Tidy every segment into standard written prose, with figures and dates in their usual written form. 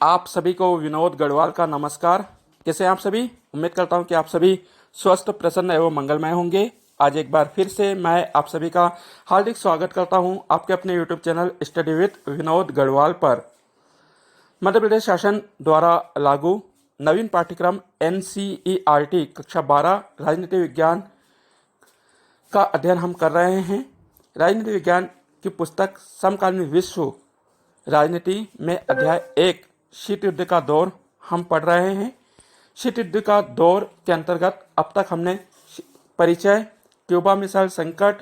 आप सभी को विनोद गढ़वाल का नमस्कार। कैसे हैं आप सभी? उम्मीद करता हूं कि आप सभी स्वस्थ, प्रसन्न एवं मंगलमय होंगे। आज एक बार फिर से मैं आप सभी का हार्दिक स्वागत करता हूं आपके अपने YouTube channel study with Vinod Garhwal पर। मध्य प्रदेश शासन द्वारा लागू नवीन पाठ्यक्रम NCERT कक्षा 12 राजनीति विज्ञान का अध्ययन हम कर रहे हैं। राजनीति विज्ञान की पुस्तक समकालीन विश्व राजनीति में अध्याय 1 शीत युद्ध का दौर हम पढ़ रहे हैं। शीत युद्ध का दौर के अंतर्गत अब तक हमने परिचय, क्यूबा मिसाइल संकट,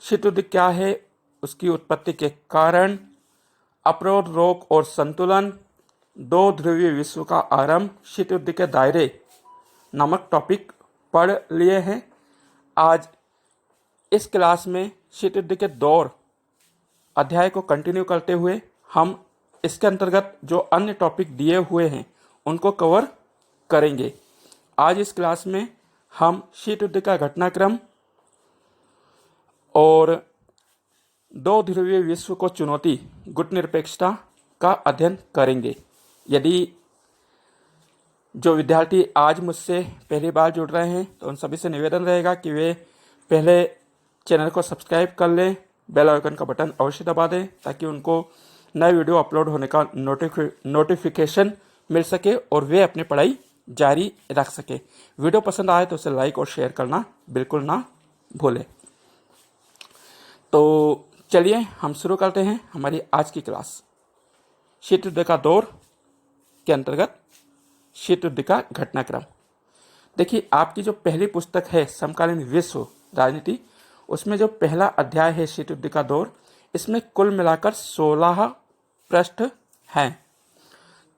शीत युद्ध क्या है, उसकी उत्पत्ति के कारण, अवरोध, रोक और संतुलन, दो ध्रुवीय विश्व का आरंभ, शीत युद्ध के दायरे नामक टॉपिक पढ़ लिए हैं। आज इस क्लास में शीत युद्ध के दौर अध्याय को कंटिन्यू करते हुए हम इसके अंतर्गत जो अन्य टॉपिक दिए हुए हैं उनको कवर करेंगे। आज इस क्लास में हम शीत युद्ध का घटनाक्रम और दो ध्रुवीय विश्व को चुनौती, गुटनिरपेक्षता का अध्ययन करेंगे। यदि जो विद्यार्थी आज मुझसे पहली बार जुड़ रहे हैं तो उन सभी से निवेदन रहेगा कि वे पहले चैनल को सब्सक्राइब कर लें, बेल आइकन का बटन अवश्य दबा दें ताकि उनको नए वीडियो अपलोड होने का नोटिफिकेशन मिल सके और वे अपनी पढ़ाई जारी रख सके। वीडियो पसंद आए तो उसे लाइक और शेयर करना बिल्कुल ना भूलें। तो चलिए हम शुरू करते हैं हमारी आज की क्लास। शीत युद्ध का दौर के अंतर्गत शीत युद्ध का घटनाक्रम। देखिए, आपकी जो पहली पुस्तक है समकालीन विश्व राजनीति, उसमें जो पहला अध्याय है शीत युद्ध का दौर, इसमें कुल मिलाकर 16 पृष्ठ हैं।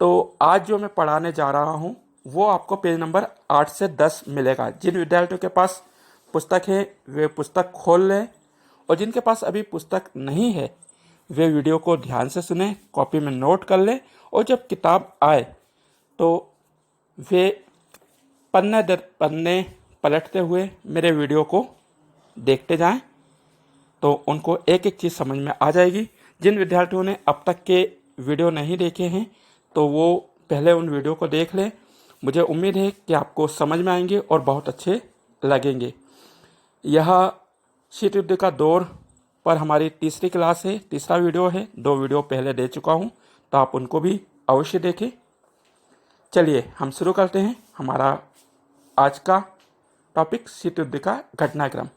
तो आज जो मैं पढ़ाने जा रहा हूं वो आपको पेज नंबर 8 से 10 मिलेगा। जिन विद्यार्थियों के पास पुस्तक है वे पुस्तक खोल लें और जिनके पास अभी पुस्तक नहीं है वे वीडियो को ध्यान से सुने, कॉपी में नोट कर लें और जब किताब आए तो वे पन्ने दर पन्ने पलटते हुए मेरे वीडियो को देखते जाएं तो उनको एक एक चीज़ समझ में आ जाएगी। जिन विद्यार्थियों ने अब तक के वीडियो नहीं देखे हैं तो वो पहले उन वीडियो को देख लें। मुझे उम्मीद है कि आपको समझ में आएंगे और बहुत अच्छे लगेंगे। यह शीत युद्ध का दौर पर हमारी तीसरी क्लास है, तीसरा वीडियो है। 2 वीडियो पहले दे चुका हूँ तो आप उनको भी अवश्य देखें। चलिए हम शुरू करते हैं हमारा आज का टॉपिक, शीत युद्ध का घटनाक्रम।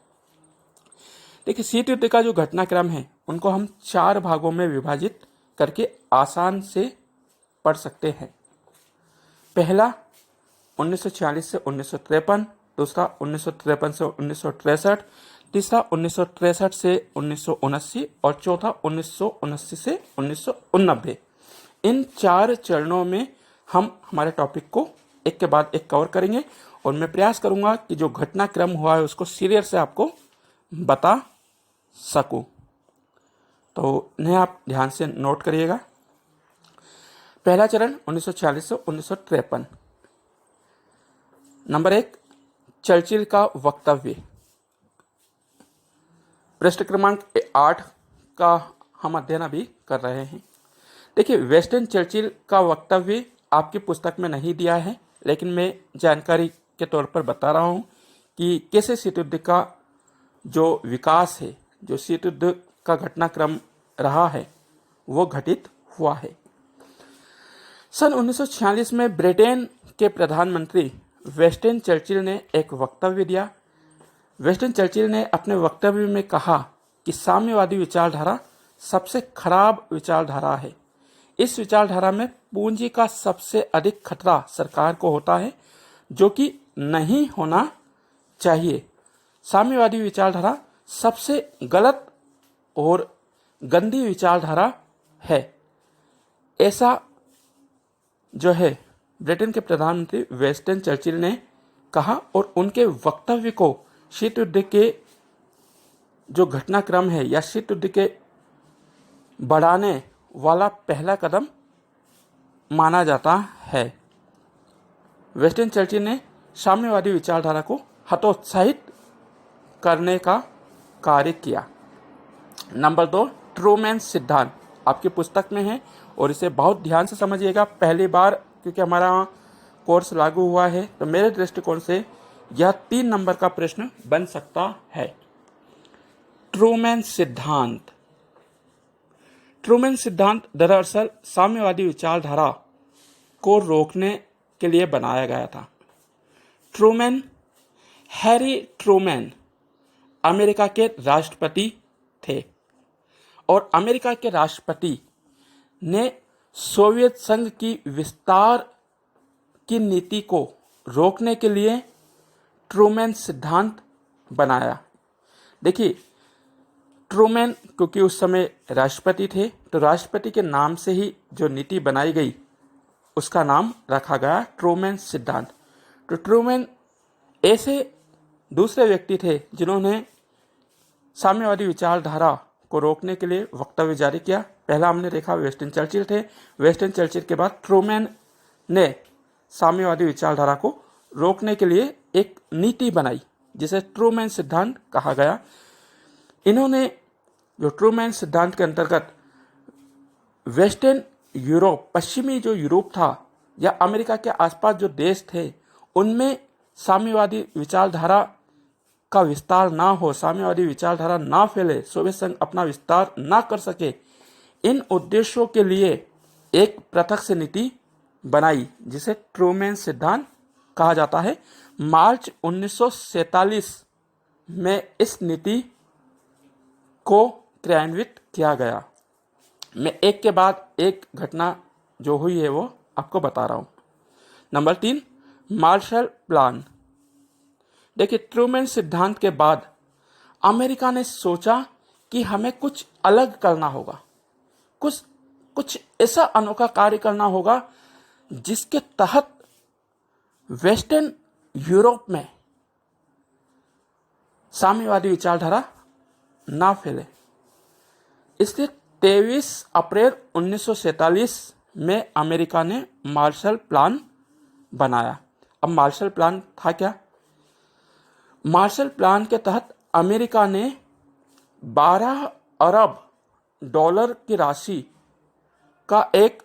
देखिए, शीत युद्ध का जो घटनाक्रम है उनको हम 4 भागों में विभाजित करके आसान से पढ़ सकते हैं। पहला 1946 से 1953, दूसरा 1953 से 1963, तीसरा 1963 से 1979 और चौथा 1979 से 1989। इन 4 चरणों में हम हमारे टॉपिक को एक के बाद एक कवर करेंगे और मैं प्रयास करूंगा कि जो घटनाक्रम हुआ है उसको सीरियल से आपको बता सकूं। तो इन्हें आप ध्यान से नोट करिएगा। पहला चरण 1946 से 1953। नंबर 1, चर्चिल का वक्तव्य। पृष्ठ क्रमांक 8 का हम अध्ययन अभी कर रहे हैं। देखिए, वेस्टन चर्चिल का वक्तव्य आपकी पुस्तक में नहीं दिया है, लेकिन मैं जानकारी के तौर पर बता रहा हूं कि कैसे शीत युद्ध का जो विकास है, जो शीत युद्ध का घटनाक्रम रहा है, वो घटित हुआ है। सन 1946 में ब्रिटेन के प्रधानमंत्री वेस्टन चर्चिल ने एक वक्तव्य दिया। वेस्टन चर्चिल ने अपने वक्तव्य में कहा कि साम्यवादी विचारधारा सबसे खराब विचारधारा है। इस विचारधारा में पूंजी का सबसे अधिक खतरा सरकार को होता है, जो कि नहीं होना चाहिए। साम्यवादी विचारधारा सबसे गलत और गंदी विचारधारा है। ऐसा जो है ब्रिटेन के प्रधानमंत्री वेस्टन चर्चिल ने कहा और उनके वक्तव्य को शीत युद्ध के जो घटनाक्रम है या शीत युद्ध के बढ़ाने वाला पहला कदम माना जाता है। वेस्टन चर्चिल ने साम्यवादी विचारधारा को हतोत्साहित करने का कार्य किया। नंबर 2, ट्रूमैन सिद्धांत। आपकी पुस्तक में है और इसे बहुत ध्यान से समझिएगा। पहली बार क्योंकि हमारा कोर्स लागू हुआ है तो मेरे दृष्टिकोण से यह 3 नंबर का प्रश्न बन सकता है। ट्रूमैन सिद्धांत। ट्रूमैन सिद्धांत दरअसल साम्यवादी विचारधारा को रोकने के लिए बनाया गया था। ट्रूमैन, हैरी ट्रूमैन अमेरिका के राष्ट्रपति थे और अमेरिका के राष्ट्रपति ने सोवियत संघ की विस्तार की नीति को रोकने के लिए ट्रूमैन सिद्धांत बनाया। देखिए, ट्रूमैन क्योंकि उस समय राष्ट्रपति थे तो राष्ट्रपति के नाम से ही जो नीति बनाई गई उसका नाम रखा गया ट्रूमैन सिद्धांत। तो ट्रूमैन ऐसे दूसरे व्यक्ति थे जिन्होंने साम्यवादी विचारधारा को रोकने के लिए वक्तव्य जारी किया। पहला हमने देखा विंस्टन चर्चिल थे। विंस्टन चर्चिल के बाद ट्रूमैन ने साम्यवादी विचारधारा को रोकने के लिए एक नीति बनाई जिसे ट्रूमैन सिद्धांत कहा गया। इन्होंने जो ट्रूमैन सिद्धांत के अंतर्गत वेस्टर्न यूरोप, पश्चिमी जो यूरोप था या अमेरिका के आसपास जो देश थे उनमें साम्यवादी विचारधारा का विस्तार ना हो, साम्यवादी विचारधारा ना फैले, सोवियत संघ अपना विस्तार ना कर सके, इन उद्देश्यों के लिए एक पृथक से नीति बनाई जिसे ट्रूमैन सिद्धांत कहा जाता है। मार्च 1947 में इस नीति को क्रियान्वित किया गया। मैं एक के बाद एक घटना जो हुई है वो आपको बता रहा हूं। Number 3, Marshall plan. देखिए, ट्रूमैन सिद्धांत के बाद अमेरिका ने सोचा कि हमें कुछ अलग करना होगा, कुछ ऐसा अनोखा कार्य करना होगा जिसके तहत वेस्टर्न यूरोप में साम्यवादी विचारधारा ना फैले। इसलिए 23 अप्रैल 1947 में अमेरिका ने मार्शल प्लान बनाया। अब मार्शल प्लान था क्या? मार्शल प्लान के तहत अमेरिका ने 12 अरब डॉलर की राशि का एक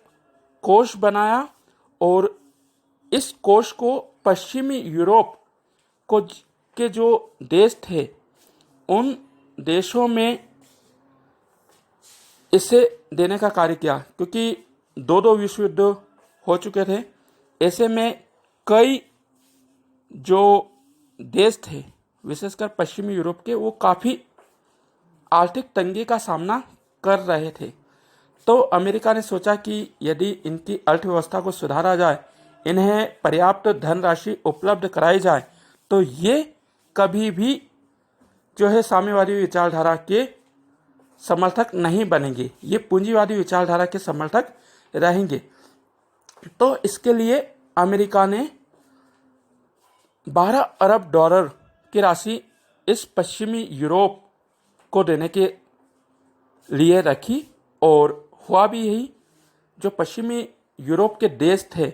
कोष बनाया और इस कोष को पश्चिमी यूरोप को के जो देश थे उन देशों में इसे देने का कार्य किया, क्योंकि दो विश्व युद्ध हो चुके थे। ऐसे में कई जो देश थे विशेषकर पश्चिमी यूरोप के वो काफ़ी आर्थिक तंगी का सामना कर रहे थे। तो अमेरिका ने सोचा कि यदि इनकी अर्थव्यवस्था को सुधारा जाए, इन्हें पर्याप्त धनराशि उपलब्ध कराई जाए तो ये कभी भी जो है साम्यवादी विचारधारा के समर्थक नहीं बनेंगे, ये पूंजीवादी विचारधारा के समर्थक रहेंगे। तो इसके लिए अमेरिका ने 12 अरब डॉलर की राशि इस पश्चिमी यूरोप को देने के लिए रखी और हुआ भी यही। जो पश्चिमी यूरोप के देश थे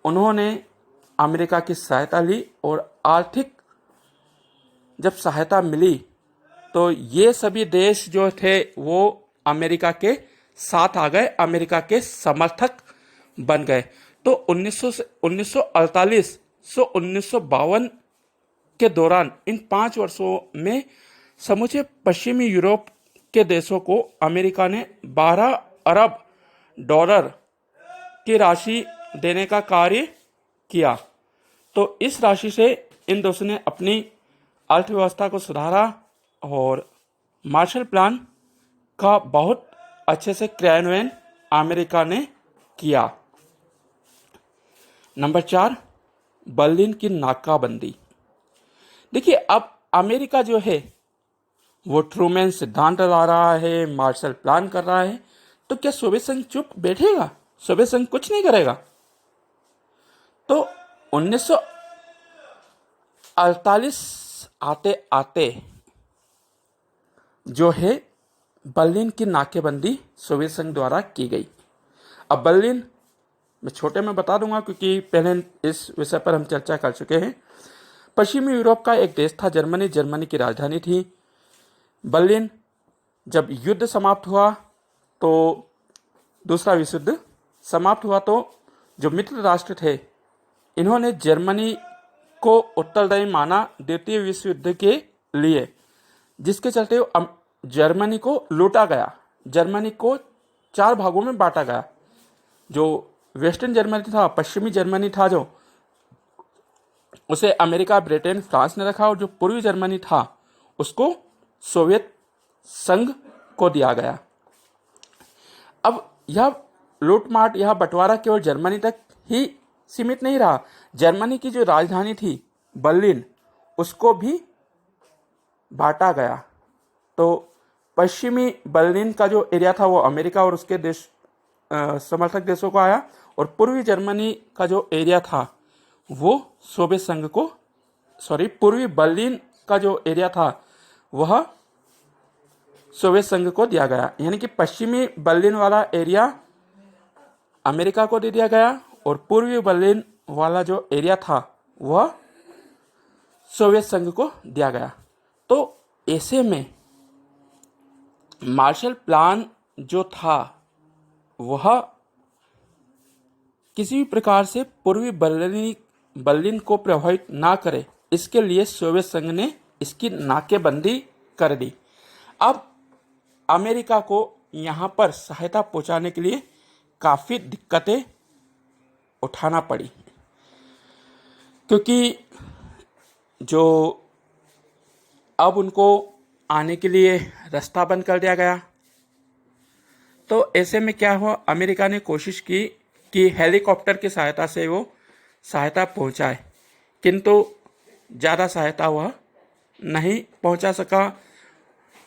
उन्होंने अमेरिका की सहायता ली और आर्थिक जब सहायता मिली तो ये सभी देश जो थे वो अमेरिका के साथ आ गए, अमेरिका के समर्थक बन गए। तो 1948 से 1952 के दौरान इन 5 वर्षों में समूचे पश्चिमी यूरोप के देशों को अमेरिका ने 12 अरब डॉलर की राशि देने का कार्य किया। तो इस राशि से इन देशों ने अपनी अर्थव्यवस्था को सुधारा और मार्शल प्लान का बहुत अच्छे से क्रियान्वयन अमेरिका ने किया। नंबर 4, बर्लिन की नाकाबंदी। देखिए, अब अमेरिका जो है वो ट्रूमैन सिद्धांत ला रहा है, मार्शल प्लान कर रहा है, तो क्या सोवियत संघ चुप बैठेगा? सोवियत संघ कुछ नहीं करेगा? तो 1948 आते आते जो है बर्लिन की नाकेबंदी सोवियत संघ द्वारा की गई। अब बर्लिन मैं छोटे में बता दूंगा क्योंकि पहले इस विषय पर हम चर्चा कर चुके हैं। पश्चिमी यूरोप का एक देश था जर्मनी, जर्मनी की राजधानी थी बर्लिन। जब युद्ध समाप्त हुआ तो दूसरा विश्व युद्ध समाप्त हुआ तो जो मित्र राष्ट्र थे इन्होंने जर्मनी को उत्तरदायी माना द्वितीय विश्व युद्ध के लिए, जिसके चलते जर्मनी को लूटा गया। जर्मनी को 4 भागों में बांटा गया। जो वेस्टर्न जर्मनी था, पश्चिमी जर्मनी था, जो उसे अमेरिका, ब्रिटेन, फ्रांस ने रखा, और जो पूर्वी जर्मनी था उसको सोवियत संघ को दिया गया। अब यह लूटमार, यह बंटवारा केवल जर्मनी तक ही सीमित नहीं रहा। जर्मनी की जो राजधानी थी बर्लिन, उसको भी बांटा गया। तो पश्चिमी बर्लिन का जो एरिया था वो अमेरिका और उसके देश समर्थक देशों को आया, और पूर्वी जर्मनी का जो एरिया था वो सोवियत संघ को, पूर्वी बर्लिन का जो एरिया था वह सोवियत संघ को दिया गया। यानी कि पश्चिमी बर्लिन वाला एरिया अमेरिका को दे दिया गया, और पूर्वी बर्लिन वाला जो एरिया था वह सोवियत संघ को दिया गया। तो ऐसे में मार्शल प्लान जो था वह किसी भी प्रकार से पूर्वी बर्लिन को प्रभावित ना करे, इसके लिए सोवियत संघ ने इसकी नाकेबंदी कर दी। अब अमेरिका को यहाँ पर सहायता पहुँचाने के लिए काफ़ी दिक्कतें उठाना पड़ी, क्योंकि जो अब उनको आने के लिए रास्ता बंद कर दिया गया। तो ऐसे में क्या हुआ, अमेरिका ने कोशिश की कि हेलीकॉप्टर की सहायता से वो सहायता पहुंचाए, किंतु ज़्यादा सहायता वह नहीं पहुंचा सका।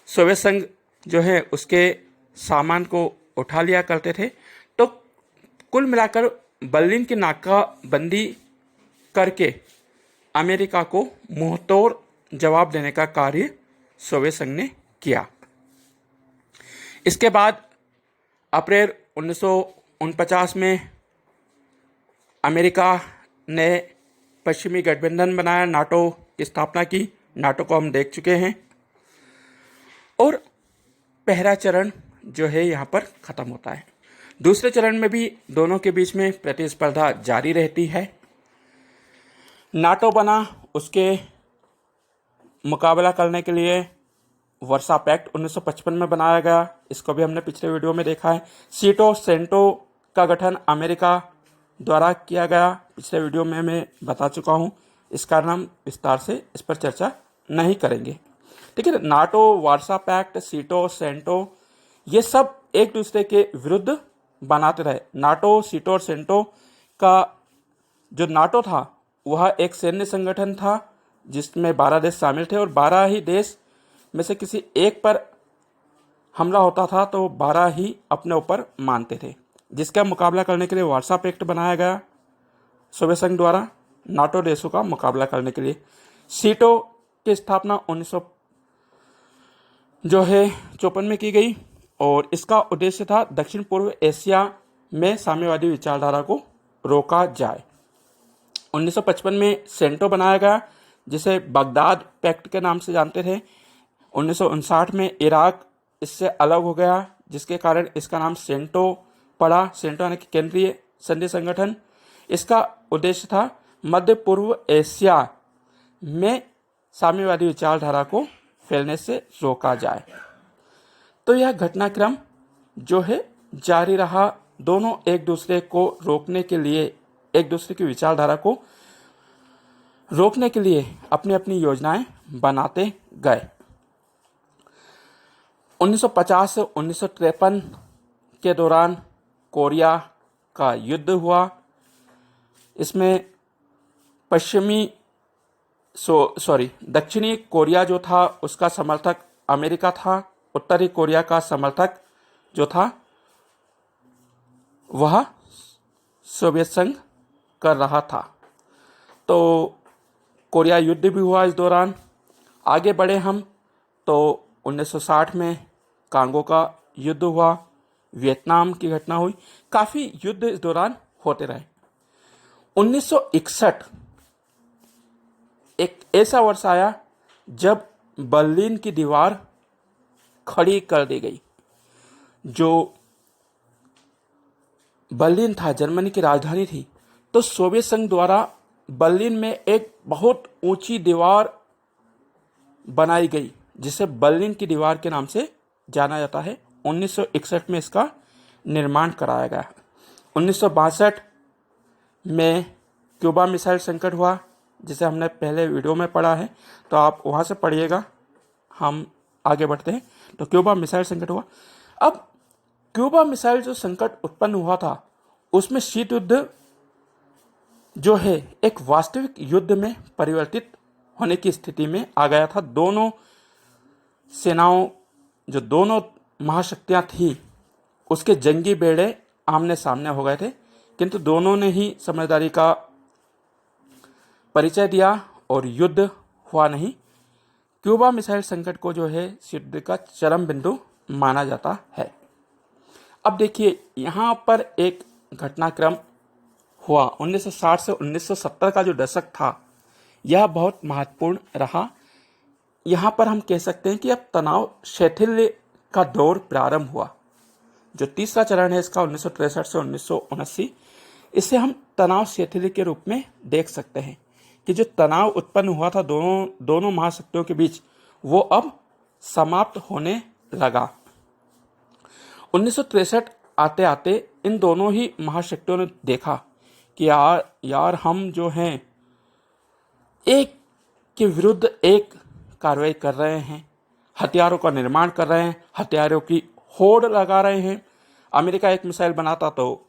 सोवियत संघ जो है उसके सामान को उठा लिया करते थे। तो कुल मिलाकर बर्लिन की नाकाबंदी करके अमेरिका को मुंहतोड़ जवाब देने का कार्य सोवियत संघ ने किया। इसके बाद अप्रैल 1949 में अमेरिका ने पश्चिमी गठबंधन बनाया, नाटो की स्थापना की। नाटो को हम देख चुके हैं, और पहला चरण जो है यहाँ पर ख़त्म होता है। दूसरे चरण में भी दोनों के बीच में प्रतिस्पर्धा जारी रहती है। नाटो बना, उसके मुकाबला करने के लिए वर्सा पैक्ट 1955 में बनाया गया। इसको भी हमने पिछले वीडियो में देखा है। सीटो सेंटो का गठन अमेरिका द्वारा किया गया, पिछले वीडियो में मैं बता चुका हूँ। इस कारण हम विस्तार से इस पर चर्चा नहीं करेंगे। ठीक है, नाटो, वार्सा पैक्ट, सीटो, सेंटो, ये सब एक दूसरे के विरुद्ध बनाते रहे। नाटो, सीटो और सेंटो का जो नाटो था वह एक सैन्य संगठन था जिसमें 12 देश शामिल थे, और 12 ही देश में से किसी एक पर हमला होता था तो 12 ही अपने ऊपर मानते थे, जिसका मुकाबला करने के लिए वार्सा पैक्ट बनाया गया सोवियत संघ द्वारा नाटो देशों का मुकाबला करने के लिए। सीटो की स्थापना 1954 में की गई, और इसका उद्देश्य था दक्षिण पूर्व एशिया में साम्यवादी विचारधारा को रोका जाए। 1955 में सेंटो बनाया गया, जिसे बगदाद पैक्ट के नाम से जानते थे। 1959 में इराक इससे अलग हो गया, जिसके कारण इसका नाम सेंटो पड़ा। सेंटो यानी कि केंद्रीय संधि संगठन। इसका उद्देश्य था मध्य पूर्व एशिया में साम्यवादी विचारधारा को फैलने से रोका जाए। तो यह घटनाक्रम जो है जारी रहा। दोनों एक दूसरे को रोकने के लिए, एक दूसरे की विचारधारा को रोकने के लिए अपनी अपनी योजनाएं बनाते गए। 1950 से 1953 के दौरान कोरिया का युद्ध हुआ। इसमें दक्षिणी कोरिया जो था उसका समर्थक अमेरिका था, उत्तरी कोरिया का समर्थक जो था वह सोवियत संघ कर रहा था। तो कोरिया युद्ध भी हुआ इस दौरान। आगे बढ़े हम तो 1960 में कांगो का युद्ध हुआ, वियतनाम की घटना हुई। काफ़ी युद्ध इस दौरान होते रहे। 1961 एक ऐसा वर्ष आया जब बर्लिन की दीवार खड़ी कर दी गई। जो बर्लिन था, जर्मनी की राजधानी थी, तो सोवियत संघ द्वारा बर्लिन में एक बहुत ऊंची दीवार बनाई गई जिसे बर्लिन की दीवार के नाम से जाना जाता है। 1961 में इसका निर्माण कराया गया। 1962 में क्यूबा मिसाइल संकट हुआ, जिसे हमने पहले वीडियो में पढ़ा है, तो आप वहाँ से पढ़िएगा। हम आगे बढ़ते हैं। तो क्यूबा मिसाइल संकट हुआ। अब क्यूबा मिसाइल जो संकट उत्पन्न हुआ था, उसमें शीत युद्ध जो है एक वास्तविक युद्ध में परिवर्तित होने की स्थिति में आ गया था। दोनों सेनाओं, जो दोनों महाशक्तियां थी, उसके जंगी बेड़े आमने सामने हो गए थे, किंतु दोनों ने ही समझदारी का परिचय दिया और युद्ध हुआ नहीं। क्यूबा मिसाइल संकट को जो है युद्ध का चरम बिंदु माना जाता है। अब देखिए, यहाँ पर एक घटनाक्रम हुआ। 1960 से 1970 का जो दशक था, यह बहुत महत्वपूर्ण रहा। यहाँ पर हम कह सकते हैं कि अब तनाव शैथिल्य का दौर प्रारंभ हुआ। जो तीसरा चरण है इसका 1963 से 1979, इसे हम तनाव शैथिल्य के रूप में देख सकते हैं कि जो तनाव उत्पन्न हुआ था दोनों महाशक्तियों के बीच, वो अब समाप्त होने लगा। 1963 आते आते इन दोनों ही महाशक्तियों ने देखा कि यार हम जो हैं एक के विरुद्ध एक कार्रवाई कर रहे हैं, हथियारों का निर्माण कर रहे हैं, हथियारों की होड़ लगा रहे हैं। अमेरिका एक मिसाइल बनाता तो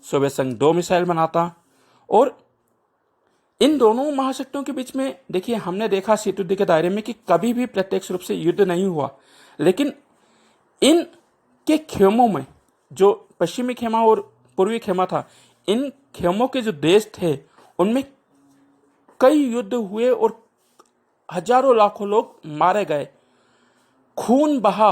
सोवियत संघ 2 मिसाइल बनाता, और इन दोनों महाशक्तियों के बीच में देखिए, हमने देखा शीत युद्ध के दायरे में कि कभी भी प्रत्यक्ष रूप से युद्ध नहीं हुआ, लेकिन इन के खेमों में, जो पश्चिमी खेमा और पूर्वी खेमा था, इन खेमों के जो देश थे उनमें कई युद्ध हुए और हजारों लाखों लोग मारे गए। खून बहा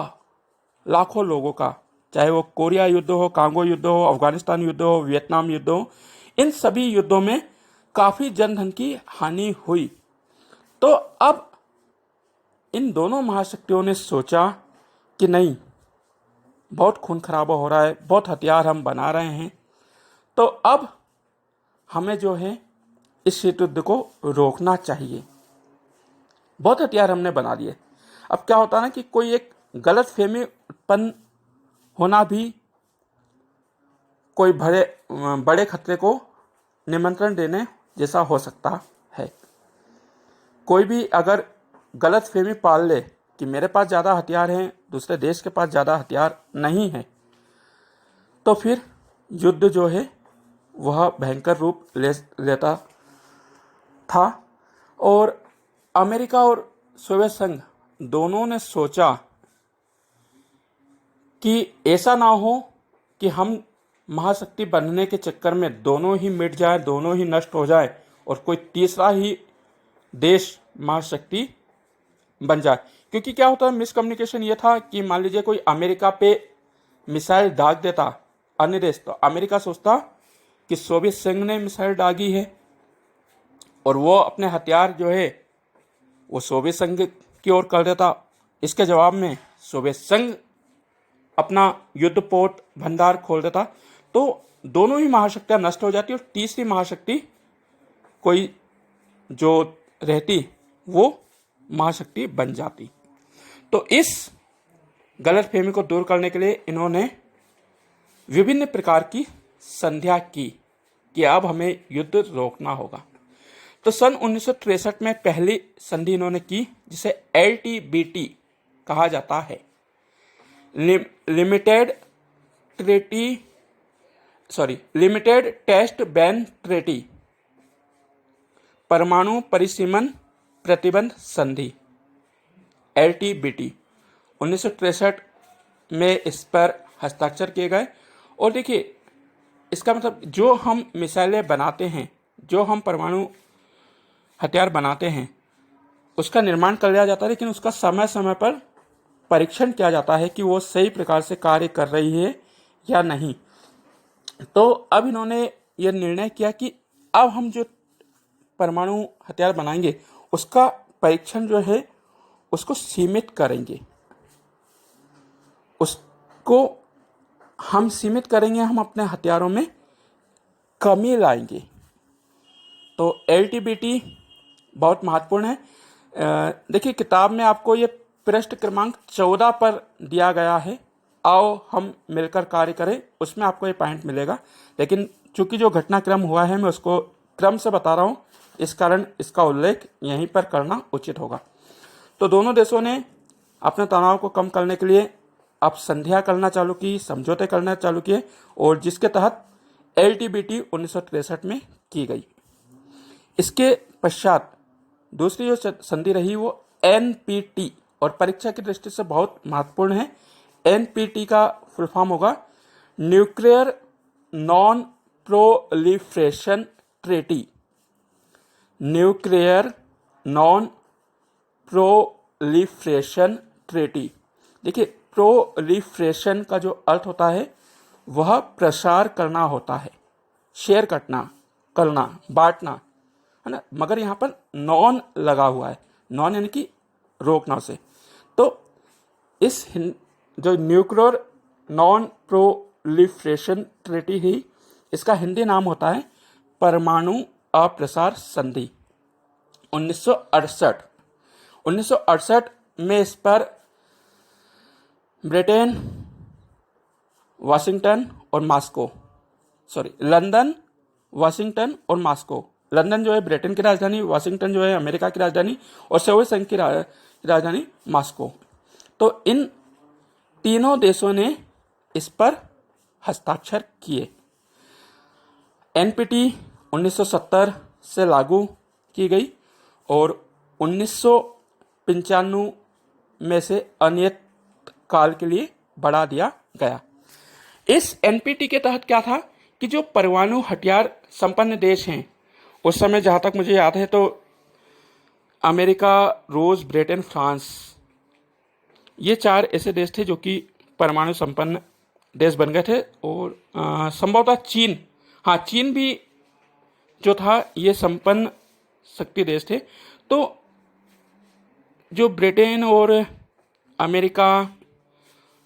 लाखों लोगों का, चाहे वो कोरिया युद्ध हो, कांगो युद्ध हो, अफगानिस्तान युद्ध हो, वियतनाम युद्ध हो, इन सभी युद्धों में काफी जनधन की हानि हुई। तो अब इन दोनों महाशक्तियों ने सोचा कि नहीं, बहुत खून खराबा हो रहा है, बहुत हथियार हम बना रहे हैं, तो अब हमें जो है इस शीत युद्ध को रोकना चाहिए। बहुत हथियार हमने बना दिए। अब क्या होता है ना कि कोई एक गलत फहमी उत्पन्न होना भी कोई बड़े खतरे को निमंत्रण देने जैसा हो सकता है। कोई भी अगर गलत फहमी पाल ले कि मेरे पास ज़्यादा हथियार हैं, दूसरे देश के पास ज़्यादा हथियार नहीं है, तो फिर युद्ध जो है वह भयंकर रूप लेता था। और अमेरिका और सोवियत संघ दोनों ने सोचा कि ऐसा ना हो कि हम महाशक्ति बनने के चक्कर में दोनों ही मिट जाए, दोनों ही नष्ट हो जाए और कोई तीसरा ही देश महाशक्ति बन जाए। क्योंकि क्या होता है, मिसकम्युनिकेशन ये था कि मान लीजिए कोई अमेरिका पे मिसाइल दाग देता अन्य देश, तो अमेरिका सोचता कि सोवियत संघ ने मिसाइल दागी है, और वो अपने हथियार जो है वो सोवियत संघ की ओर कर देता। इसके जवाब में सोवियत संघ अपना युद्धपोत भंडार खोल देता, तो दोनों ही महाशक्तियां नष्ट हो जाती और तीसरी महाशक्ति कोई जो रहती वो महाशक्ति बन जाती। तो इस गलतफहमी को दूर करने के लिए इन्होंने विभिन्न प्रकार की संधियां की कि अब हमें युद्ध रोकना होगा। तो सन 1963 में पहली संधि इन्होंने की, जिसे LTBT कहा जाता है, लिमिटेड टेस्ट बैन ट्रीटी, परमाणु परिसीमन प्रतिबंध संधि, LTBT। 1963 में इस पर हस्ताक्षर किए गए। और देखिए, इसका मतलब जो हम मिसाइलें बनाते हैं, जो हम परमाणु हथियार बनाते हैं, उसका निर्माण कर लिया जाता है, लेकिन उसका समय समय पर परीक्षण किया जाता है कि वो सही प्रकार से कार्य कर रही है या नहीं। तो अब इन्होंने ये निर्णय किया कि अब हम जो परमाणु हथियार बनाएंगे उसका परीक्षण जो है उसको सीमित करेंगे, उसको हम सीमित करेंगे, हम अपने हथियारों में कमी लाएंगे। तो एलटीबीटी बहुत महत्वपूर्ण है। देखिए किताब में आपको ये पृष्ठ क्रमांक 14 पर दिया गया है, आओ हम मिलकर कार्य करें, उसमें आपको ये पॉइंट मिलेगा। लेकिन चूंकि जो घटनाक्रम हुआ है मैं उसको क्रम से बता रहा हूँ, इस कारण इसका उल्लेख यहीं पर करना उचित होगा। तो दोनों देशों ने अपने तनाव को कम करने के लिए अब संधियां करना चालू की, समझौते करना चालू किए, और जिसके तहत एलटीबीटी 1963 में की गई। इसके पश्चात दूसरी जो संधि रही वो एनपीटी, और परीक्षा की दृष्टि से बहुत महत्वपूर्ण है। एनपीटी का फुल फॉर्म होगा nuclear non proliferation treaty. Nuclear non proliferation treaty. देखिए प्रोलिफरेशन का जो अर्थ होता है वह प्रसार करना होता है, शेयर करना, बांटना, है ना, मगर यहाँ पर नॉन लगा हुआ है, नॉन यानी कि रोकना से। तो इस जो न्यूक्लियर नॉन प्रोलिफरेशन ट्रीटी ही, इसका हिंदी नाम होता है परमाणु अप्रसार संधि। 1968 में इस पर ब्रिटेन, लंदन, वाशिंगटन और मॉस्को। लंदन जो है ब्रिटेन की राजधानी, वाशिंगटन जो है अमेरिका की राजधानी, और सोवियत संघ की राजधानी मॉस्को। तो इन तीनों देशों ने इस पर हस्ताक्षर किए। एनपीटी 1970 से लागू की गई और 1995 में से अनियत काल के लिए बढ़ा दिया गया। इस एनपीटी के तहत क्या था कि जो परमाणु हथियार संपन्न देश हैं, उस समय जहां तक मुझे याद है तो अमेरिका, रूस, ब्रिटेन, फ्रांस, ये 4 ऐसे देश थे जो कि परमाणु संपन्न देश बन गए थे। और संभवतः चीन भी जो था ये संपन्न शक्ति देश थे। तो जो ब्रिटेन और अमेरिका,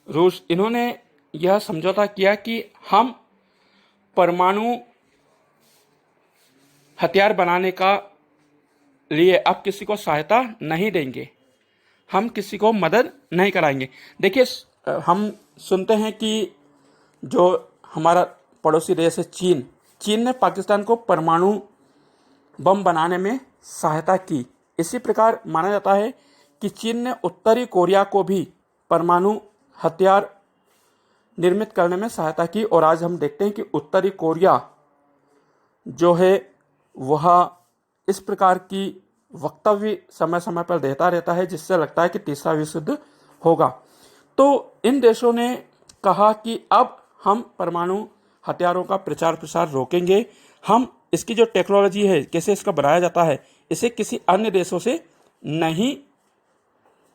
रूस, इन्होंने यह समझौता किया कि हम परमाणु हथियार बनाने का लिए अब किसी को सहायता नहीं देंगे, हम किसी को मदद नहीं कराएंगे। देखिए हम सुनते हैं कि जो हमारा पड़ोसी देश है चीन ने पाकिस्तान को परमाणु बम बनाने में सहायता की। इसी प्रकार माना जाता है कि चीन ने उत्तरी कोरिया को भी परमाणु हथियार निर्मित करने में सहायता की। और आज हम देखते हैं कि उत्तरी कोरिया जो है वह इस प्रकार की वक्तव्य समय समय पर देता रहता है, जिससे लगता है कि तीसरा विश्व युद्ध होगा। तो इन देशों ने कहा कि अब हम परमाणु हथियारों का प्रचार प्रसार रोकेंगे, हम इसकी जो टेक्नोलॉजी है, कैसे इसका बनाया जाता है, इसे किसी अन्य देशों से नहीं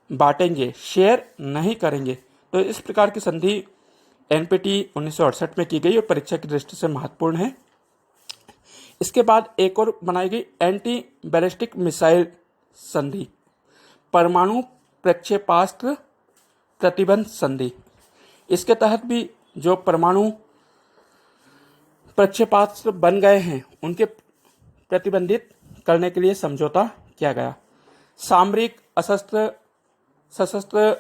बांटेंगे, शेयर नहीं करेंगे। तो इस प्रकार की संधि एनपीटी 1968 में की गई और परीक्षा की दृष्टि से महत्वपूर्ण है। इसके बाद एक और बनाई गई एंटी बैलिस्टिक मिसाइल संधि, परमाणु प्रक्षेपास्त्र प्रतिबंध संधि। इसके तहत भी जो परमाणु प्रक्षेपास्त्र बन गए हैं उनके प्रतिबंधित करने के लिए समझौता किया गया। सामरिक सशस्त्र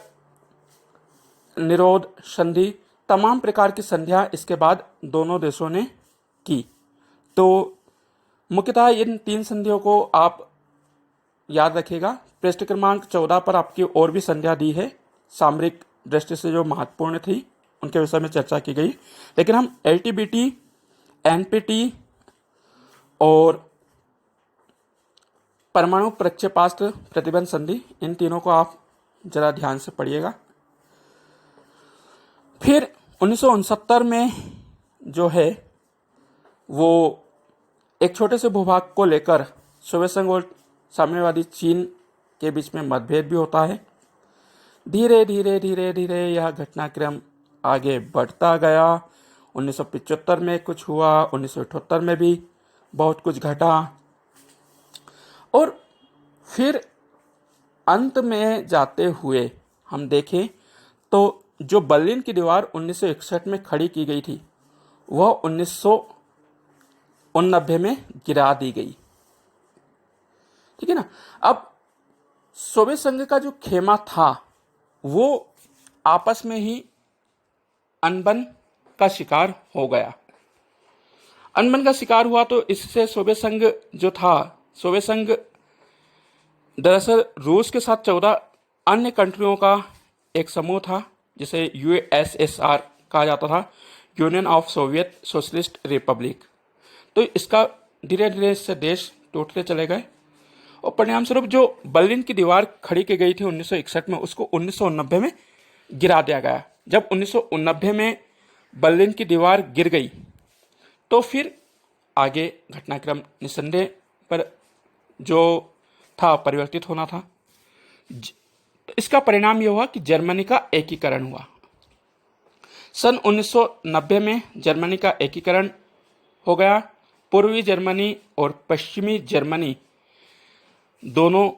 निरोध संधि, तमाम प्रकार की संधियां इसके बाद दोनों देशों ने की। तो मुख्यतः इन 3 संधियों को आप याद रखिएगा। पृष्ठ क्रमांक 14 पर आपकी और भी संधियां दी है, सामरिक दृष्टि से जो महत्वपूर्ण थी उनके विषय में चर्चा की गई। लेकिन हम एलटीबीटी, एनपीटी और परमाणु प्रक्षेपास्त्र प्रतिबंध संधि, इन तीनों को आप जरा ध्यान से पढ़िएगा। फिर 1969 में जो है वो एक छोटे से भूभाग को लेकर सोवियत संघ और साम्यवादी चीन के बीच में मतभेद भी होता है। धीरे धीरे यह घटनाक्रम आगे बढ़ता गया। 1975 में कुछ हुआ, 1978 में भी बहुत कुछ घटा, और फिर अंत में जाते हुए हम देखें तो जो बर्लिन की दीवार 1961 में खड़ी की गई थी वह 1989 में गिरा दी गई। ठीक है ना। अब सोवियत संघ का जो खेमा था वो आपस में ही अनबन का शिकार हो गया। अनबन का शिकार हुआ तो इससे सोवियत संघ जो था, सोवियत संघ दरअसल रूस के साथ 14 अन्य कंट्रियों का एक समूह था जिसे यूएसएसआर कहा जाता था, union of Soviet socialist Republic. तो इसका धीरे धीरे इससे देश टूटते चले गए और परिणाम स्वरूप जो बर्लिन की दीवार खड़ी की गई थी 1961 में, उसको 1989 में गिरा दिया गया। जब 1989 में बर्लिन की दीवार गिर गई तो फिर आगे घटनाक्रम निस्संदेह पर जो था परिवर्तित होना था। इसका परिणाम यह हुआ कि जर्मनी का एकीकरण हुआ। सन 1990 में जर्मनी का एकीकरण हो गया। पूर्वी जर्मनी और पश्चिमी जर्मनी दोनों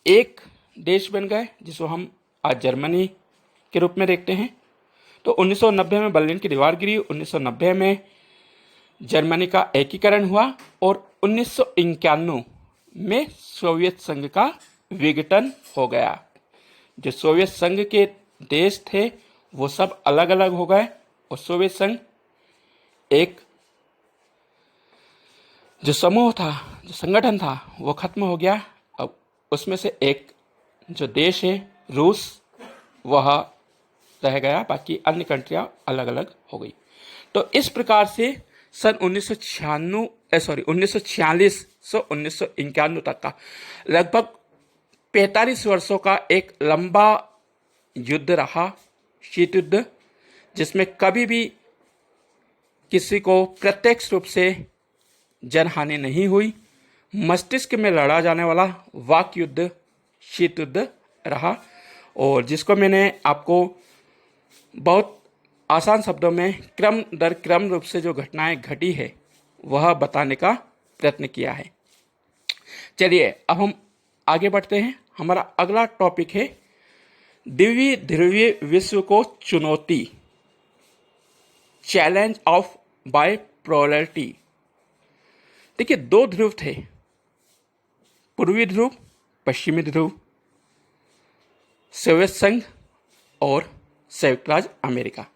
एक देश बन गए जिसको हम आज जर्मनी के रूप में देखते हैं। तो 1990 में बर्लिन की दीवार गिरी, 1990 में जर्मनी का एकीकरण हुआ और 1991 में सोवियत संघ का विघटन हो गया। जो सोवियत संघ के देश थे वो सब अलग अलग हो गए और सोवियत संघ एक जो समूह था, जो संगठन था, वो खत्म हो गया। अब उसमें से एक जो देश है रूस, वह रह गया, बाकी अन्य कंट्रियां अलग अलग हो गई। तो इस प्रकार से सन 1946 से 1991 तक का लगभग 45 वर्षों का एक लंबा युद्ध रहा, शीत युद्ध, जिसमें कभी भी किसी को प्रत्यक्ष रूप से जनहानि नहीं हुई। मस्तिष्क में लड़ा जाने वाला वाक युद्ध शीत युद्ध रहा और जिसको मैंने आपको बहुत आसान शब्दों में क्रम दर क्रम रूप से जो घटनाएं घटी है वह बताने का प्रयत्न किया है। चलिए अब हम आगे बढ़ते हैं। हमारा अगला टॉपिक है द्विवीय ध्रुवीय विश्व को चुनौती, चैलेंज ऑफ बाइपोलैरिटी। देखिए, दो ध्रुव थे, पूर्वी ध्रुव, पश्चिमी ध्रुव, सोवियत संघ और संयुक्त राज्य अमेरिका।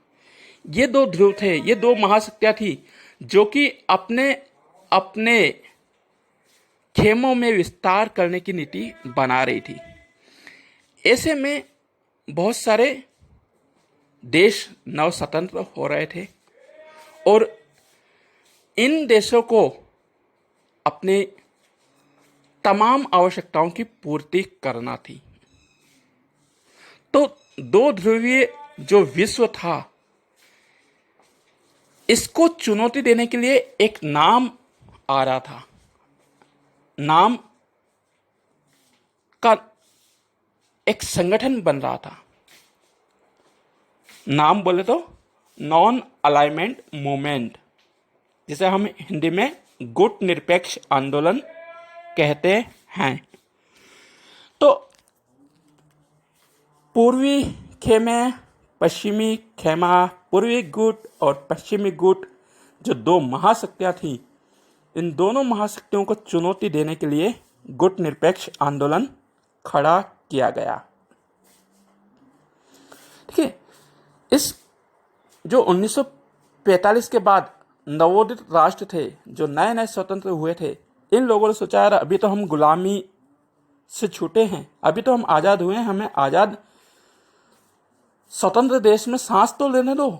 ये दो ध्रुव थे, ये दो महाशक्तियां थी जो कि अपने अपने खेमों में विस्तार करने की नीति बना रही थी। ऐसे में बहुत सारे देश नव स्वतंत्र हो रहे थे और इन देशों को अपने तमाम आवश्यकताओं की पूर्ति करना थी। तो दो ध्रुवीय जो विश्व था, इसको चुनौती देने के लिए एक नाम आ रहा था। नाम का एक संगठन बन रहा था। नाम बोले तो नॉन अलाइनमेंट मूवमेंट, जिसे हम हिंदी में गुट निरपेक्ष आंदोलन कहते हैं। तो पूर्वी खेमे, पश्चिमी खेमा, पूर्वी गुट और पश्चिमी गुट, जो दो महाशक्तियां थीं, इन दोनों महाशक्तियों को चुनौती देने के लिए गुट निरपेक्ष आंदोलन खड़ा किया गया। ठीक है। इस जो 1945 के बाद नवोदित राष्ट्र थे, जो नए नए स्वतंत्र हुए थे, इन लोगों ने सोचा यार अभी तो हम गुलामी से छूटे हैं, अभी तो हम आज़ाद हुए हैं, हमें आज़ाद स्वतंत्र देश में सांस तो लेने दो,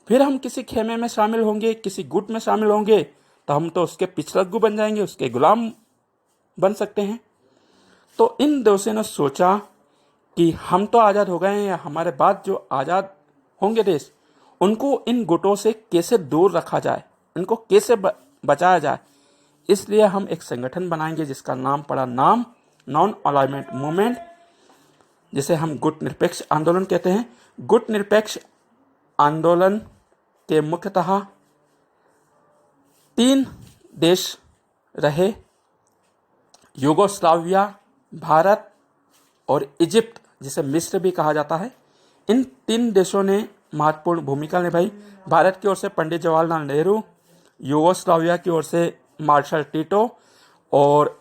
फिर हम किसी खेमे में शामिल होंगे, किसी गुट में शामिल होंगे तो हम तो उसके पिछलग्गू बन जाएंगे, उसके गुलाम बन सकते हैं। तो इन देशों ने सोचा कि हम तो आज़ाद हो गए हैं, या हमारे बाद जो आज़ाद होंगे देश, उनको इन गुटों से कैसे दूर रखा जाए, इनको कैसे बचाया जाए। इसलिए हम एक संगठन बनाएंगे जिसका नाम पड़ा नाम नॉन अलाइनमेंट मूवमेंट, जिसे हम गुट निरपेक्ष आंदोलन कहते हैं। गुट निरपेक्ष आंदोलन के मुख्यतः 3 देश रहे, यूगोस्लाविया, भारत और इजिप्ट, जिसे मिस्र भी कहा जाता है, इन 3 देशों ने महत्वपूर्ण भूमिका निभाई। भारत की ओर से पंडित जवाहरलाल नेहरू, यूगोस्लाविया की ओर से मार्शल टीटो और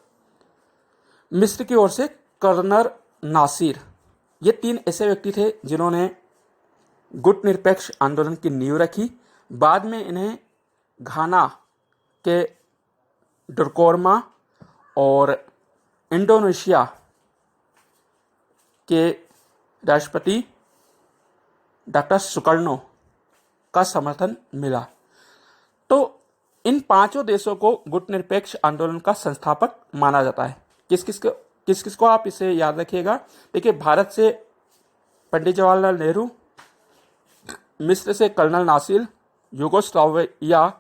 मिस्र की ओर से कर्नल नासिर। ये 3 ऐसे व्यक्ति थे जिन्होंने गुट निरपेक्ष आंदोलन की नींव रखी। बाद में इन्हें घाना के डरकोरमा और इंडोनेशिया के राष्ट्रपति डॉक्टर सुकर्णो का समर्थन मिला। तो इन 5 देशों को गुट निरपेक्ष आंदोलन का संस्थापक माना जाता है। किस किस को आप इसे याद रखिएगा। देखिए, भारत से पंडित जवाहरलाल नेहरू, मिस्र से कर्नल नासिर, यूगोस्लाविया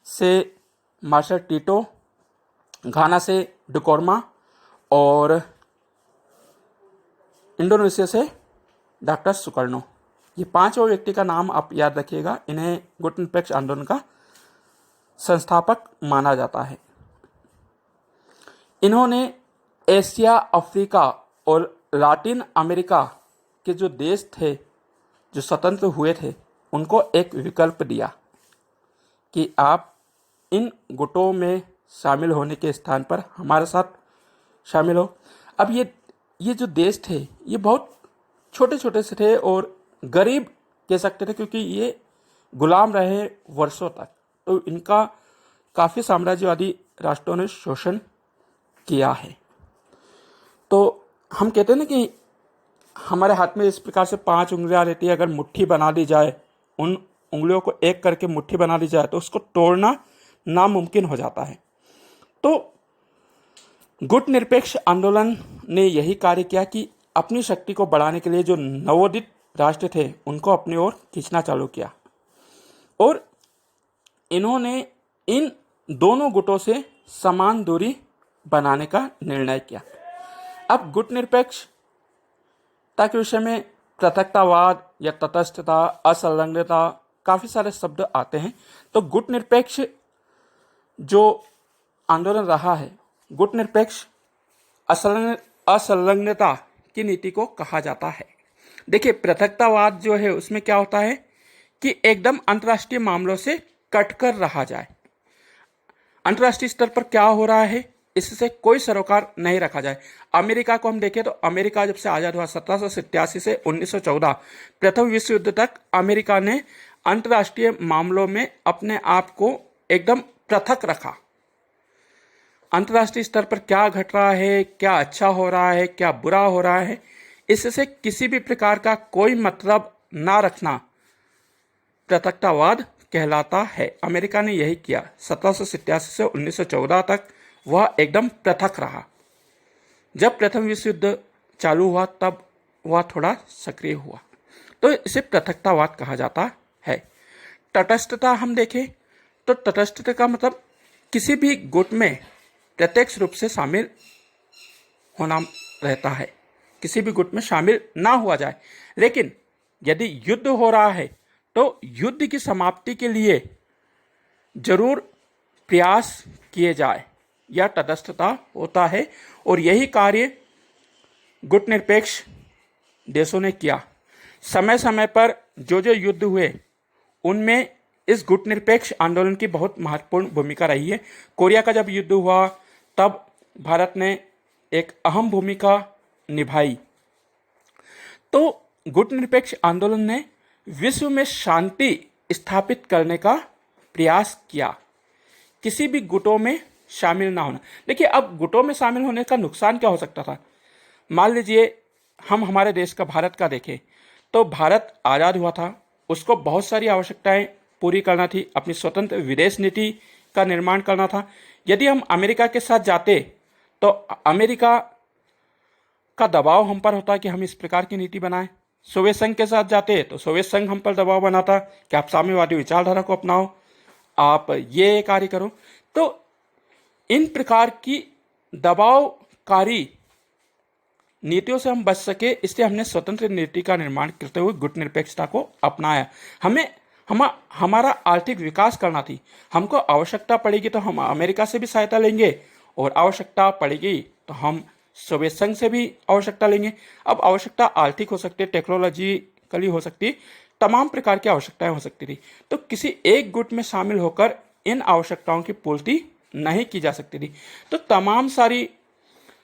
से मार्शल टीटो, घाना से डकोरमा और इंडोनेशिया से डॉक्टर सुकर्णो। ये 5 व्यक्ति का नाम आप याद रखिएगा। इन्हें गुट निरपेक्ष आंदोलन का संस्थापक माना जाता है। इन्होंने एशिया, अफ्रीका और लातिन अमेरिका के जो देश थे जो स्वतंत्र हुए थे, उनको एक विकल्प दिया कि आप इन गुटों में शामिल होने के स्थान पर हमारे साथ शामिल हो। अब ये जो देश थे ये बहुत छोटे छोटे से थे और गरीब कह सकते थे, क्योंकि ये गुलाम रहे वर्षों तक। तो इनका काफ़ी साम्राज्यवादी राष्ट्रों ने शोषण किया है। तो हम कहते हैं ना कि हमारे हाथ में इस प्रकार से 5 उंगलियां रहती है, अगर मुट्ठी बना दी जाए, उन उंगलियों को एक करके मुट्ठी बना दी जाए तो उसको तोड़ना नामुमकिन हो जाता है। तो गुट निरपेक्ष आंदोलन ने यही कार्य किया कि अपनी शक्ति को बढ़ाने के लिए जो नवोदित राष्ट्र थे उनको अपनी ओर खींचना चालू किया और इन्होंने इन दोनों गुटों से समान दूरी बनाने का निर्णय किया। अब गुट निरपेक्षता के विषय में पृथकतावाद या तटस्थता, असंलग्नता, काफ़ी सारे शब्द आते हैं। तो गुट निरपेक्ष जो आंदोलन रहा है, गुट निरपेक्ष असंलग्नता की नीति को कहा जाता है। देखिए, पृथकतावाद जो है उसमें क्या होता है कि एकदम अंतर्राष्ट्रीय मामलों से कटकर रहा जाए। अंतर्राष्ट्रीय स्तर पर क्या हो रहा है इससे कोई सरोकार नहीं रखा जाए। अमेरिका को हम देखें तो अमेरिका जब से आज़ाद हुआ 1787 से 1914 प्रथम विश्व युद्ध तक अमेरिका ने अंतर्राष्ट्रीय मामलों में अपने आप को एकदम पृथक रखा। अंतर्राष्ट्रीय स्तर पर क्या घट रहा है, क्या अच्छा हो रहा है, क्या बुरा हो रहा है, इससे किसी भी प्रकार का कोई मतलब ना रखना पृथकतावाद कहलाता है। अमेरिका ने यही किया। 1787 से 1914 तक वह एकदम पृथक रहा। जब प्रथम विश्व युद्ध चालू हुआ तब वह थोड़ा सक्रिय हुआ। तो इसे पृथकतावाद कहा जाता है। तटस्थता हम देखें तो तटस्थता का मतलब किसी भी गुट में प्रत्यक्ष रूप से शामिल होना रहता है। किसी भी गुट में शामिल ना हुआ जाए, लेकिन यदि युद्ध हो रहा है तो युद्ध की समाप्ति के लिए जरूर प्रयास किए जाए, यह तटस्थता होता है। और यही कार्य गुट निरपेक्ष देशों ने किया। समय समय पर जो जो युद्ध हुए उनमें इस गुट निरपेक्ष आंदोलन की बहुत महत्वपूर्ण भूमिका रही है। कोरिया का जब युद्ध हुआ तब भारत ने एक अहम भूमिका निभाई। तो गुट निरपेक्ष आंदोलन ने विश्व में शांति स्थापित करने का प्रयास किया, किसी भी गुटों में शामिल ना होना। देखिए, अब गुटों में शामिल होने का नुकसान क्या हो सकता था। मान लीजिए हम हमारे देश का, भारत का देखें तो भारत आज़ाद हुआ था, उसको बहुत सारी आवश्यकताएं पूरी करना थी, अपनी स्वतंत्र विदेश नीति का निर्माण करना था। यदि हम अमेरिका के साथ जाते तो अमेरिका का दबाव हम पर होता कि हम इस प्रकार की नीति बनाएं। सोवियत संघ के साथ जाते तो सोवियत संघ हम पर दबाव बनाता कि आप साम्यवादी विचारधारा को अपनाओ, आप ये कार्य करो। तो इन प्रकार की दबावकारी नीतियों से हम बच सके, इसलिए हमने स्वतंत्र नीति का निर्माण करते हुए गुट निरपेक्षता को अपनाया। हमारा आर्थिक विकास करना थी। हमको आवश्यकता पड़ेगी तो हम अमेरिका से भी सहायता लेंगे और आवश्यकता पड़ेगी तो हम सोवियत संघ से भी आवश्यकता लेंगे। अब आवश्यकता आर्थिक हो सकती है, टेक्नोलॉजी कली हो सकती, तमाम प्रकार की आवश्यकताएं हो सकती थी। तो किसी एक गुट में शामिल होकर इन आवश्यकताओं की पूर्ति नहीं की जा सकती थी। तो तमाम सारी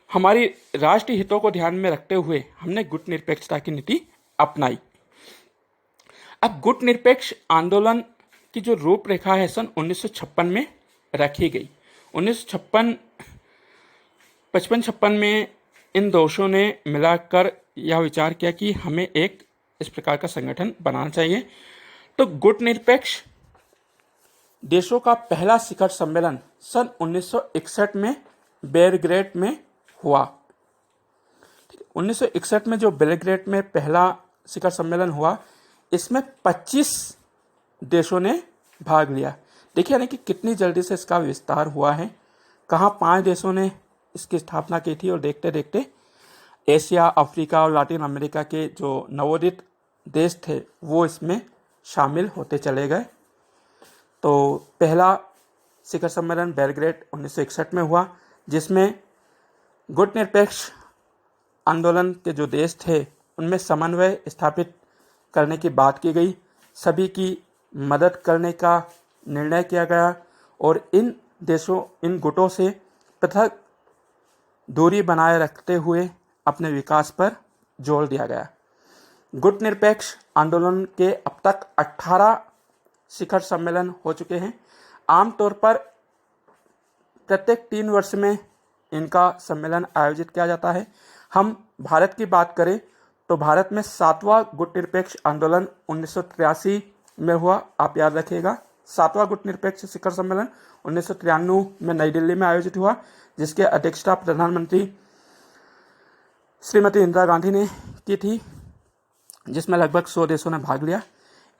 हमारी राष्ट्रीय हितों को ध्यान में रखते हुए हमने गुट निरपेक्षता की नीति अपनाई। अब गुट निरपेक्ष आंदोलन की जो रूपरेखा है सन 1956 में रखी गई। 1956 55-56 में इन दोषों ने मिलाकर यह विचार किया कि हमें एक इस प्रकार का संगठन बनाना चाहिए। तो गुट निरपेक्ष देशों का पहला शिखर सम्मेलन सन 1961 में बेलग्रेड में हुआ। 1961 में जो बेलग्रेड में पहला शिखर सम्मेलन हुआ, इसमें 25 देशों ने भाग लिया। देखिए यानी कि कितनी जल्दी से इसका विस्तार हुआ है। कहाँ 5 देशों ने इसकी स्थापना की थी और देखते देखते एशिया, अफ्रीका और लैटिन अमेरिका के जो नवोदित देश थे वो इसमें शामिल होते चले गए। तो पहला शिखर सम्मेलन बेलग्रेड 1961 में हुआ, जिसमें गुट निरपेक्ष आंदोलन के जो देश थे उनमें समन्वय स्थापित करने की बात की गई, सभी की मदद करने का निर्णय किया गया और इन देशों, इन गुटों से पृथक दूरी बनाए रखते हुए अपने विकास पर जोर दिया गया। गुट निरपेक्ष आंदोलन के अब तक 18 शिखर सम्मेलन हो चुके हैं। आमतौर पर प्रत्येक 3 वर्ष में इनका सम्मेलन आयोजित किया जाता है। हम भारत की बात करें तो भारत में 7वां गुट निरपेक्ष आंदोलन 1983 में हुआ। आप याद रखिएगा, 7वां गुट निरपेक्ष शिखर सम्मेलन 1993 में नई दिल्ली में आयोजित हुआ, जिसकी अध्यक्षता प्रधानमंत्री श्रीमती इंदिरा गांधी ने की थी, जिसमें लगभग 100 देशों ने भाग लिया।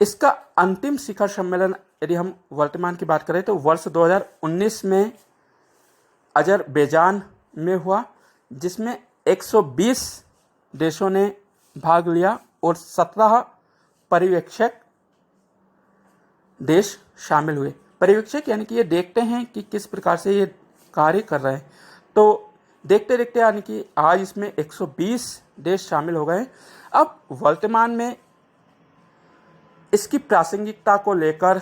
इसका अंतिम शिखर सम्मेलन यदि हम वर्तमान की बात करें तो वर्ष 2019 में अजरबैजान में हुआ, जिसमें 120 देशों ने भाग लिया और 17 पर्यवेक्षक देश शामिल हुए। पर्यवेक्षक यानी कि ये देखते हैं कि किस प्रकार से ये कार्य कर रहे हैं। तो देखते देखते यानी कि आज इसमें 120 देश शामिल हो गए। अब वर्तमान में इसकी प्रासंगिकता को लेकर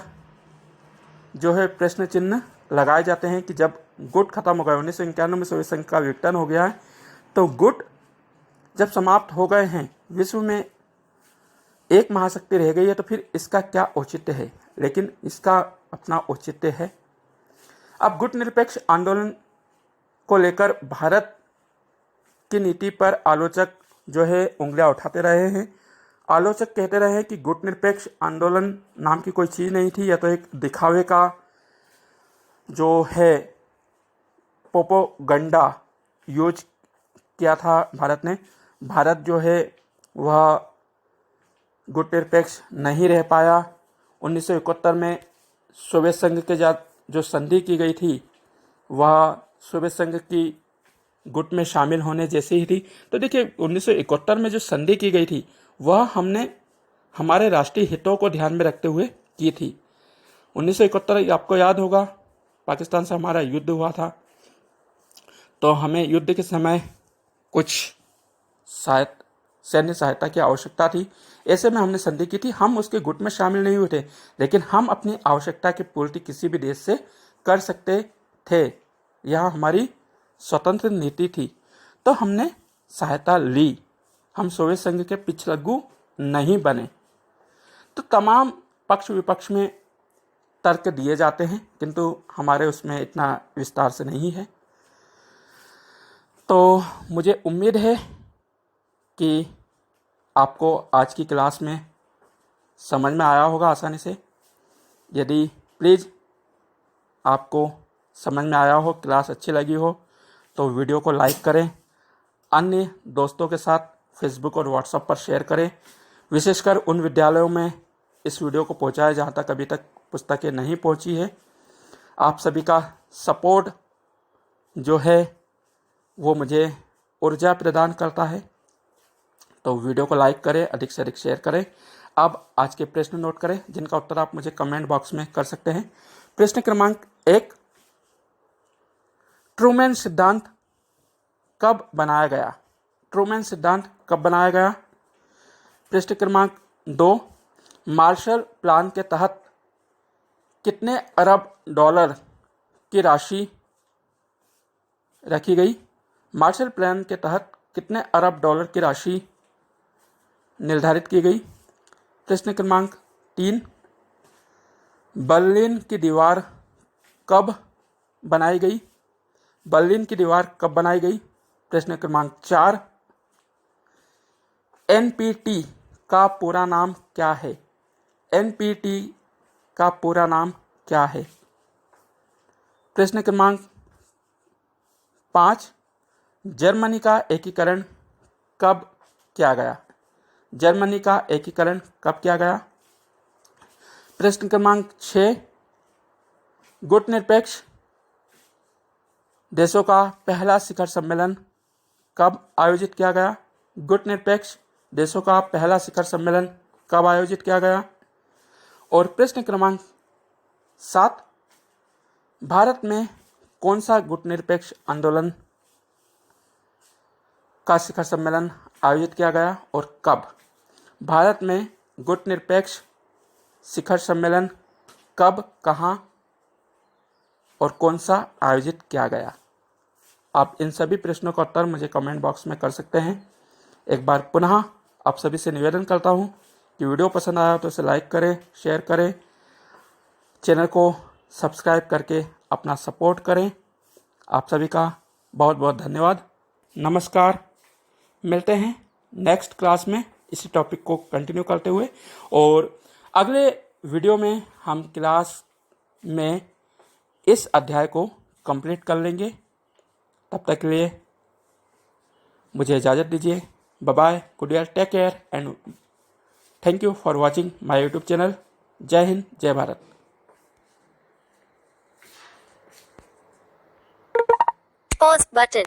जो है प्रश्न चिन्ह लगाए जाते हैं कि जब गुट खत्म हो गए, 1991 में सोवियत संघ का विघटन हो गया है, तो गुट जब समाप्त हो गए हैं, विश्व में एक महाशक्ति रह गई है, तो फिर इसका क्या औचित्य है? लेकिन इसका अपना औचित्य है। अब गुट निरपेक्ष आंदोलन को लेकर भारत की नीति पर आलोचक जो है उंगलियां उठाते रहे हैं। आलोचक कहते रहे कि गुट निरपेक्ष आंदोलन नाम की कोई चीज़ नहीं थी, या तो एक दिखावे का जो है प्रोपेगेंडा यूज किया था भारत ने। भारत जो है वह गुट निरपेक्ष नहीं रह पाया। 1971 में सोवियत संघ के जो संधि की गई थी वह सोवियत संघ की गुट में शामिल होने जैसी ही थी। तो देखिए 1971 में जो संधि की गई थी वह हमने हमारे राष्ट्रीय हितों को ध्यान में रखते हुए की थी। 1971 आपको याद होगा, पाकिस्तान से हमारा युद्ध हुआ था, तो हमें युद्ध के समय कुछ सैन्य सहायता की आवश्यकता थी। ऐसे में हमने संधि की थी। हम उसके गुट में शामिल नहीं हुए थे, लेकिन हम अपनी आवश्यकता की पूर्ति किसी भी देश से कर सकते थे। यह हमारी स्वतंत्र नीति थी, तो हमने सहायता ली। हम सोवियत संघ के पिछलग्गू नहीं बने। तो तमाम पक्ष विपक्ष में तर्क दिए जाते हैं, किंतु हमारे उसमें इतना विस्तार से नहीं है। तो मुझे उम्मीद है कि आपको आज की क्लास में समझ में आया होगा आसानी से। यदि प्लीज़ आपको समझ में आया हो, क्लास अच्छी लगी हो, तो वीडियो को लाइक करें, अन्य दोस्तों के साथ फेसबुक और व्हाट्सएप पर शेयर करें। विशेषकर उन विद्यालयों में इस वीडियो को पहुंचाएं जहां तक अभी तक पुस्तकें नहीं पहुंची है। आप सभी का सपोर्ट जो है वो मुझे ऊर्जा प्रदान करता है। तो वीडियो को लाइक करें, अधिक से अधिक शेयर करें। अब आज के प्रश्न नोट करें, जिनका उत्तर आप मुझे कमेंट बॉक्स में कर सकते हैं। प्रश्न क्रमांक 1, ट्रूमैन सिद्धांत कब बनाया गया? ट्रूमैन सिद्धांत कब बनाया गया? प्रश्न क्रमांक 2. मार्शल प्लान के तहत कितने अरब डॉलर की राशि रखी गई? मार्शल प्लान के तहत कितने अरब डॉलर की राशि निर्धारित की गई? प्रश्न क्रमांक 3. बर्लिन की दीवार कब बनाई गई? बर्लिन की दीवार कब बनाई गई? प्रश्न क्रमांक 4. एनपीटी का पूरा नाम क्या है? एनपीटी का पूरा नाम क्या है? प्रश्न क्रमांक 5. जर्मनी का एकीकरण कब किया गया? जर्मनी का एकीकरण कब किया गया? प्रश्न क्रमांक 6. गुटनिरपेक्ष देशों का पहला शिखर सम्मेलन कब आयोजित किया गया? गुटनिरपेक्ष देशों का पहला शिखर सम्मेलन कब आयोजित किया गया? और प्रश्न क्रमांक 7. भारत में कौन सा गुटनिरपेक्ष आंदोलन का शिखर सम्मेलन आयोजित किया गया और कब? भारत में गुटनिरपेक्ष शिखर सम्मेलन कब, कहाँ और कौन सा आयोजित किया गया? आप इन सभी प्रश्नों का उत्तर मुझे कमेंट बॉक्स में कर सकते हैं। एक बार पुनः आप सभी से निवेदन करता हूं कि वीडियो पसंद आया तो इसे लाइक करें, शेयर करें, चैनल को सब्सक्राइब करके अपना सपोर्ट करें। आप सभी का बहुत बहुत धन्यवाद। नमस्कार। मिलते हैं नेक्स्ट क्लास में इसी टॉपिक को कंटिन्यू करते हुए, और अगले वीडियो में हम क्लास में इस अध्याय को कंप्लीट कर लेंगे। तब तक के लिए मुझे इजाज़त दीजिए। Bye bye, good year, take care and thank you for watching my YouTube channel. जय हिंद, जय भारत। Pause button.